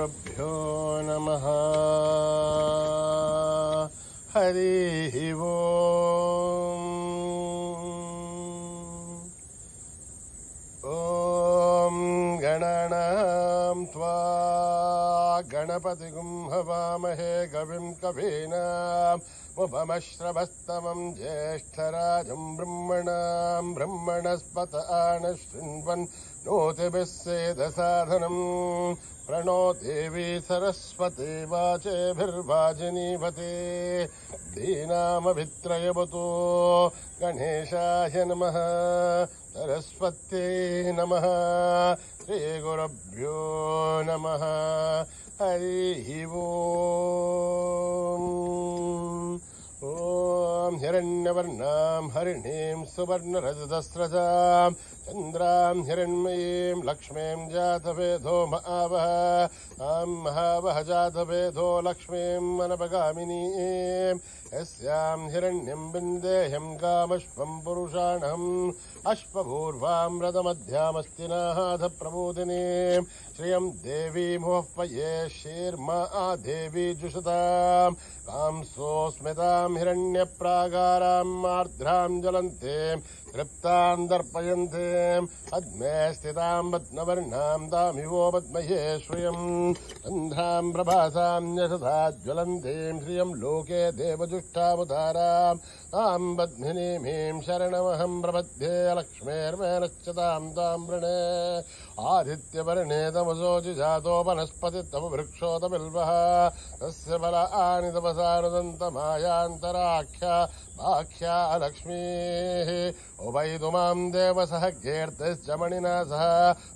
श्रीगुरुभ्यो नमः। हरिः ओम्। ॐ गणानां त्वा गणपतिगुं हवामहे कविं कवीनाम् उपमश्रवस्तमं ज्येष्ठराजं ब्रह्मणां ब्रह्मणस्पत आनशृण्वन् नोतिभिः सेदसाधनम् प्रणो देवी सरस्वती वाचेभिर्वाजिनीवते दीनामभित्रयवतो गणेशाय नमः सरस्वत्यै नमः श्रीगुरुभ्यो नमः हरिः ओम्। ॐ हिरण्यवर्णां हरिणीं सुवर्णरजतस्रजां चन्द्रां हिरण्मयीं लक्ष्मीं जातवेदो महावह तां महावह जातवेदो लक्ष्मीं मनपगामिनीं यस्यां हिरण्यं बिन्देह्यं कामश्वं पुरुषाणम् अश्वपूर्वां रथमध्यामस्तिनाथ प्रबोधिनीं श्रियं देवी मुहपये शीर्मा देवी जुषतां कांसोस्मितां हिरण्यप्रागारां आर्द्रां ज्वलन्तीं तृप्तां दर्पयन्तीं पद्मे स्थितां पद्मवर्णां तामिवो पद्मये श्रियं चन्द्रां प्रभासां यशसा ज्वलन्तीं श्रियं लोके देवजुष्टावतारां तां पद्मिनीमीं शरणमहं प्रपद्ये लक्ष्मीर्मेनश्चतां तां वृणे आदित्यवर्णे तमसोऽसि जातो वनस्पति तव वृक्षोतबिल्वः तस्य फलानि तपसानुदन्तमायान्तराख्या आख्या लक्ष्मीः उभयतु मां देवसः कीर्तिश्च मणिना सह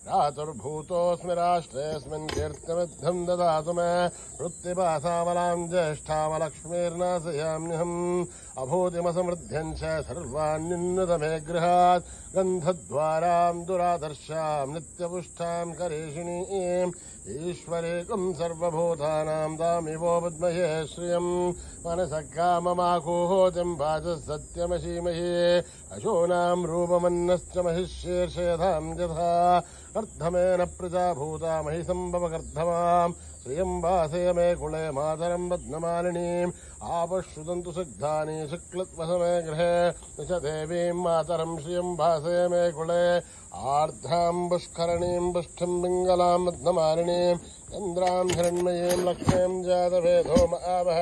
प्रातुर्भूतोऽस्मि राष्ट्रेऽस्मिन् कीर्तिमिद्धं ददातु मे वृत्तिपासामलां ज्येष्ठामलक्ष्मीर्नाशयाम्यहम् अभूतिमसमृद्ध्यं च सर्वान्युन्नतमे गृहात् गन्धद्वारां दुरादर्शां नित्यपुष्टां करेषिणीं ईश्वरेकं सर्वभूतानां तामिवो पद्मये श्रियं मनसः काममाकोहोतिं वाचः सत्यमशीमहे अशोनां रूपमन्नश्च महिषीर्षयधां यथा अर्धमेन प्रजा भूता महि सम्भवकर्धमां श्रियं वासय मे कुले मातरं पद्ममालिनीम् आपश्रुतन्तु सिद्धानि शुक्लत्वसमे गृहे च देवीं मातरं श्रियं वासय मे कुले आर्द्रां पुष्करणीं पुष्टिं पिङ्गलां पद्ममालिनीं चन्द्रां हिरण्मयीं लक्ष्मीं जातवेदो महावह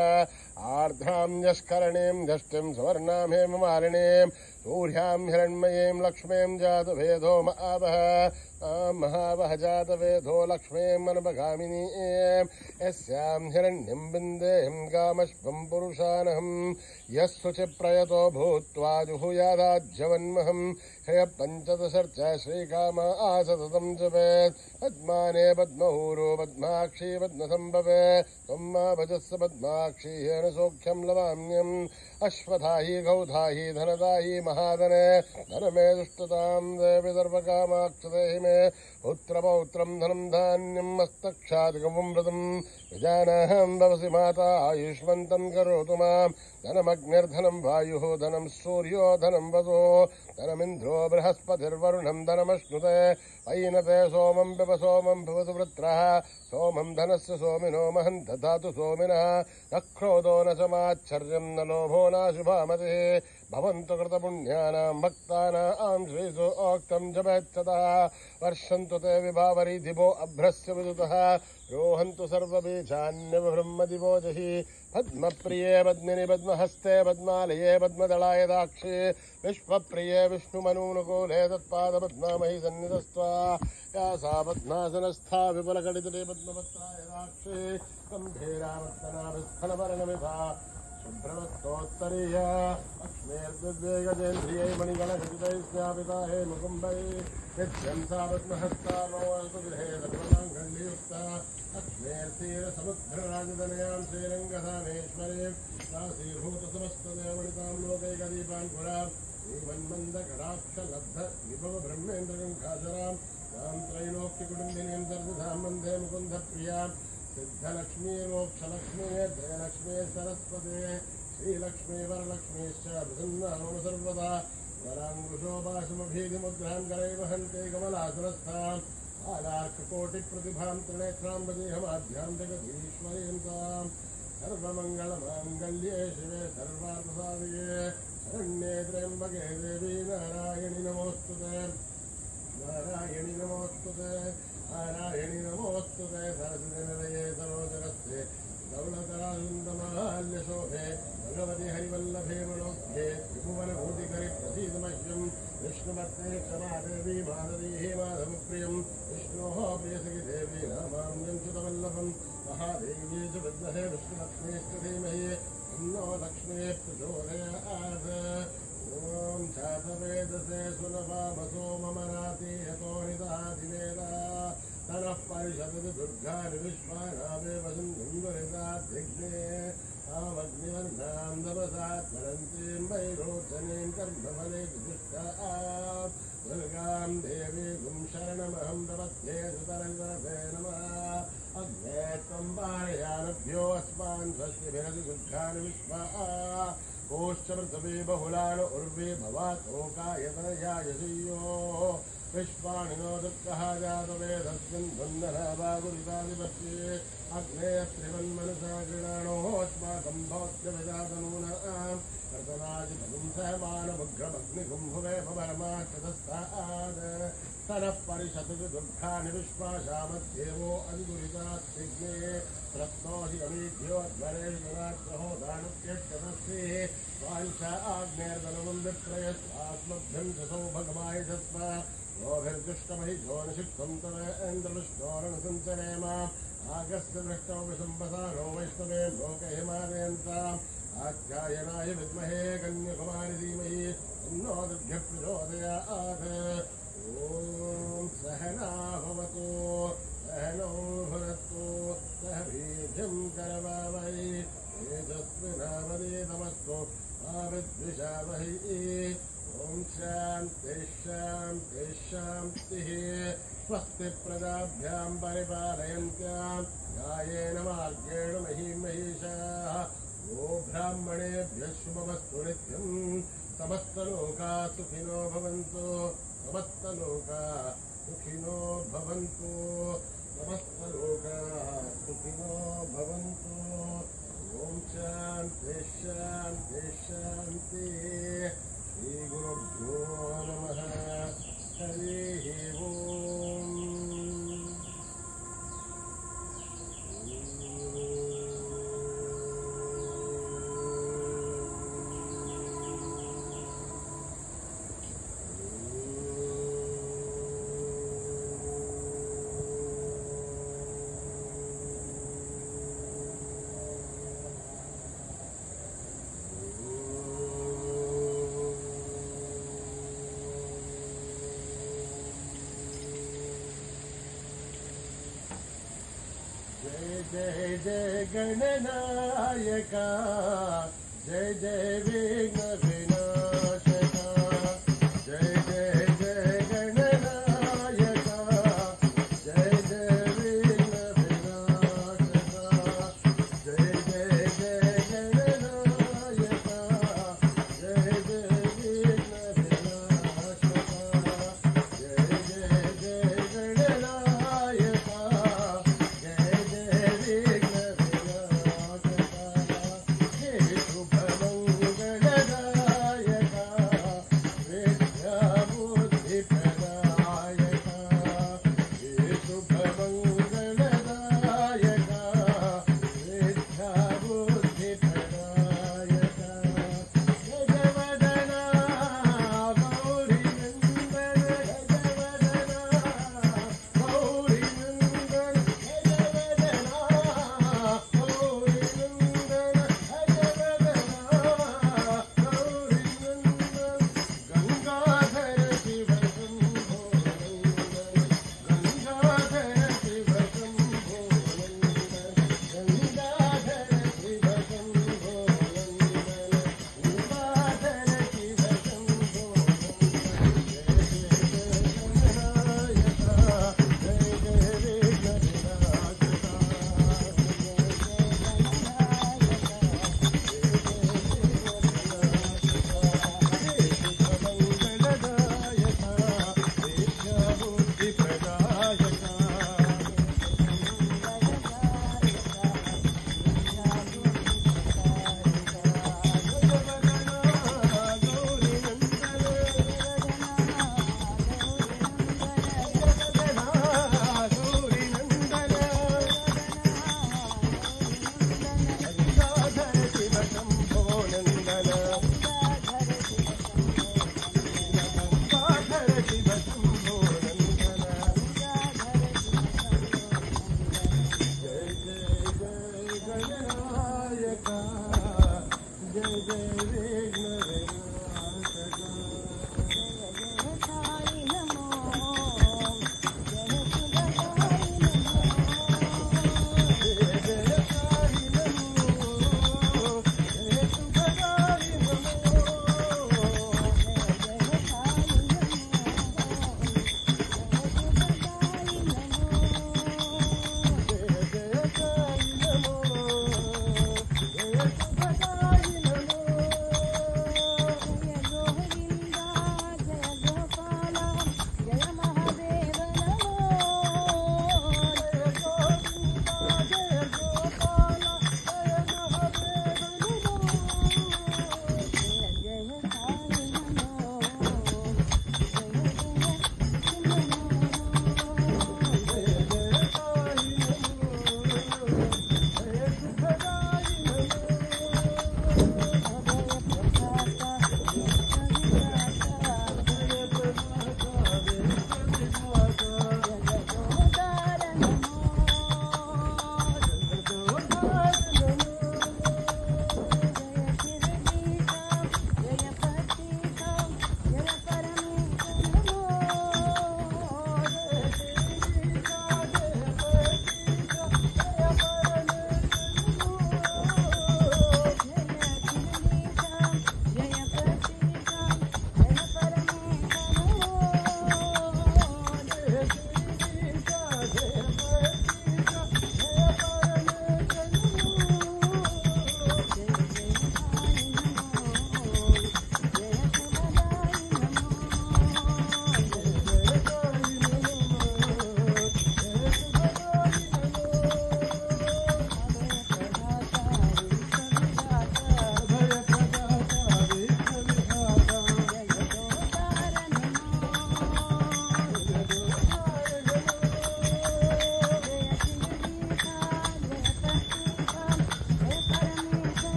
आर्द्रां यष्करणीं यष्टिं सुवर्णां हेममालिनीं सूर्यां हिरण्मयीं लक्ष्मीं जातवेदो महावह महावह जातवेदो लक्ष्मीं मनपगामिनीं यस्यां हिरण्यं बिन्देह्यं कामश्वं पुरुषानहं यस्सुचिप्रयतो भूत्वा जुहुयादाज्यवन्महं ह्यपञ्चदशर्च श्रीकाम आसततं जपेत् पद्माने पद्महूरो पद्माक्षी पद्मसम्भवे त्वं मा भजस्स पद्माक्षी येन सौख्यं लवाम्यम् अश्वथाहि गौधाहि धनदाहि महाधने धनमे दुष्टतां देवि सर्वकामाक्षदेहि मे पुत्रपौत्रं धनं धान्यं मस्तक्षादिकं व्रतं विजानाहं भवसि माता आयुष्मन्तं करोतु मां धनमग्निर्धनं वायुः धनं सूर्यो धनं वसो धनमिन्द्रो बृहस्पतिर्वरुणं धनमश्नुते वैनते सोमं पिब सोमं भवतु वृत्रः सोमं धनस्य सोमिनो महं दधातु सोमिनः न क्रोधो न समाच्छर्यं न लोभो नाशुभामतिः भवन्तु कृतपुण्यानां भक्तानां श्रीसु ओक्तं जपेत्सतः वर्षन्तु ते विभावरी दिवो अभ्रस्य विदुतः रोहन्तु सर्वबीजान्यब्रह्मदिवो जहि पद्मप्रिये पद्मिनि पद्महस्ते पद्मालये पद्मदलाय दाक्षे विश्वप्रिये विष्णुमनूनुकूले तत्पादपद्मामहि सन्निधस्त्वा या सा पद्मासनस्था विपुलकटितटे पद्मपत्राय दाक्षे गम्भीरावर्तनाभिस्थलवर्णमिधा शुभ्रवत्तोत्तरीया लक्ष्मीर्दिव्यैकजेन्द्रियै मणिगणघटितैः स्यापिता हे मुकुम्बै नित्यं सा पद्महस्तानो गृहे सर्वमाङ्गल्ययुक्ता लक्ष्मीर्तीरसमुद्रराजतनयां श्रीरङ्गधामेश्वरीं सासीभूतसमस्तदेवनितां लोकैकदीपाङ्कुरां श्रीमन्मन्दकटाक्षलब्ध विभव ब्रह्मेन्द्रगङ्गाधरां तां त्रैलोक्यकुटुम्बिनीं सर्वधां वन्दे मुकुन्दप्रियां सिद्धलक्ष्मी मोक्षलक्ष्मी जयलक्ष्मी सरस्वती श्रीलक्ष्मी वरलक्ष्मीश्च प्रसन्ना सर्वदा वराङ्कुशोपाशमभीतिमुद्रां करैर्वहन्ते कमलासनस्थां आलार्ककोटिप्रतिभां त्रिनेत्रां वदेहमाध्यान्तिकधीश्वरीं तां सर्वमङ्गलमाङ्गल्ये शिवे सर्वार्थसाधिके शरण्ये त्र्यम्बके देवी नारायणि नमोऽस्तुते नारायणि नमोऽस्तुते नारायणि नमोऽस्तुते सरस्वतीनिलये सरोजगस्ते दौलतरानन्दमाल्यशोभे भगवति हरिवल्लभे मनोज्ञे त्रिभुवनभूतिकरि प्रसीदमह्यं विष्णुभक्ते क्षमादेवी माधवी माधवप्रियं विष्णोः प्रियसखि देवी नामाम्यं च्युतवल्लभं महादेवी च विद्महे विष्णुभक्तेश्च धीमहि तन्नो लक्ष्मीः प्रचोदयात् ॐ छातवेदसे सुनवामसो मम नाति यतो निदाधिमेधा तनः परिषदति दुर्गानि विश्वानामेव सिन्धुरिताद्विघ्ने तामग्निवर्णां तपसात् ज्वलन्तीं वैरोचनीं कर्मफले विशिष्टात् दुर्गां देवीं शरणमहं प्रपद्ये सुतरङ्गते नमः अग्ने त्वं पारयानभ्यो अस्मान् स्वस्तिभिरति दुर्गानि विश्वा कोश्च पृथिवी बहुलान उर्वी भवातोकायतनयायसीयो विश्वानि नो दुःखः जातवेदस्मिन् बन्धनाभागुरिताधिपत्ये अग्ने त्रिवन्मनसा गृणाणोऽस्माकं भवत्यभिजातनूनां कर्तनाजितगुं सहमानमुग्रमग्निगुम्भुवे परमाक्षतस्ताद् तनः परिषदति दुर्गानि विश्वाशामध्येवो अधिगुरितात्विघ्ने रत्नोऽसि अमीभ्यो अध्वरेषु दानव्यक्षतस्ते स्वांश आग्नेर्दनवं विप्रयस्वास्मभ्यं च सौभगमाय तस्मा गोभिर्दुष्टमहि जोनिषिक्तं तव इन्द्रविष्णोरणसञ्चरेम आगस्य दृष्टौ विसम्पसानो वैष्णवे लोकहिमादयन्ताम् आख्यायनाय विद्महे कन्याकुमारि धीमहि तन्नो दुर्गः प्रचोदयात् ॐ सहना भवतु सहनौ भुनक्तु सह वीर्यं करवावहै तेजस्विनावधीतमस्तु मा विद्विषावहै ॐ शान्तिः शान्तिः शान्तिः स्वस्ति प्रजाभ्यां परिपालयन्त्यां न्यायेन मार्गेण महीं महिषाः गो ब्राह्मणेभ्यः शुभमस्तु नित्यं समस्तलोकाः सुखिनो भवन्तु समस्तलोकाः सुखिनो भवन्तु समस्तलोकाः सुखिनो भवन्तु ॐ शान्तिः शान्तिः शान्तिः श्रीगुरुभ्यो नमः हरिः ओम् जय जय गणनायका जय जय विघ्न विनाशका जय जय जय गणनायका जय जय विघ्न विनाशका जय जय जय गणनायका जय जय विघ्न विनाशका जय जय जय गणनायका विघ्न विनाशका हे शुभमङ्गलदायका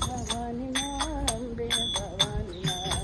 भवानी मां, भवानी मां,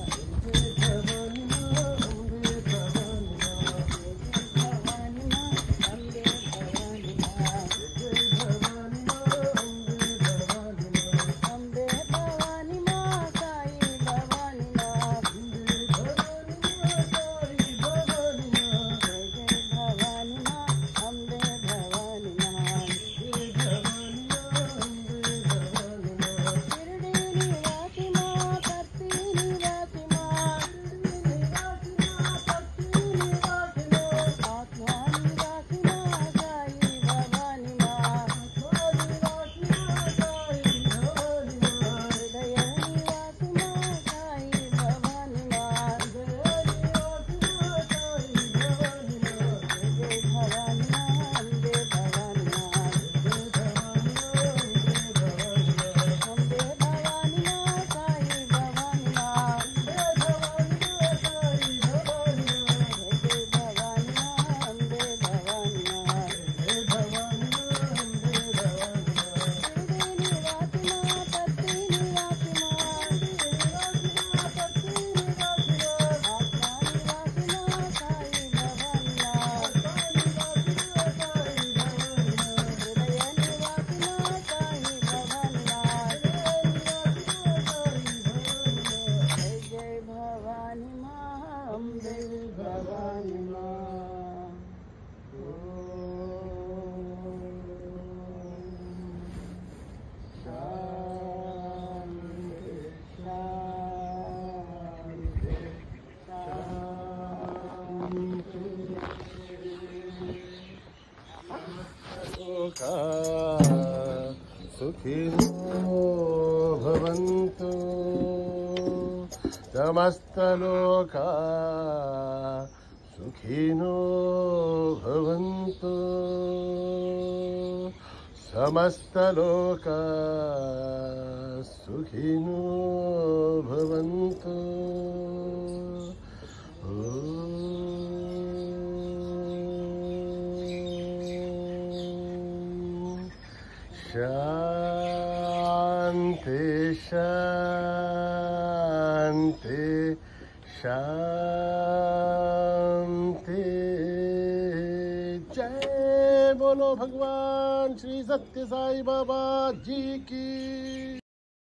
भवानी माँ। शांति शांति शांति। सुखिनो भवन्तु समस्तलोका सुखिनो भवन्तु समस्तलोका सुखिनो भवन्तु। शांति शांति शांति। जय बोलो भगवान श्री सत्य साई बाबा जी की।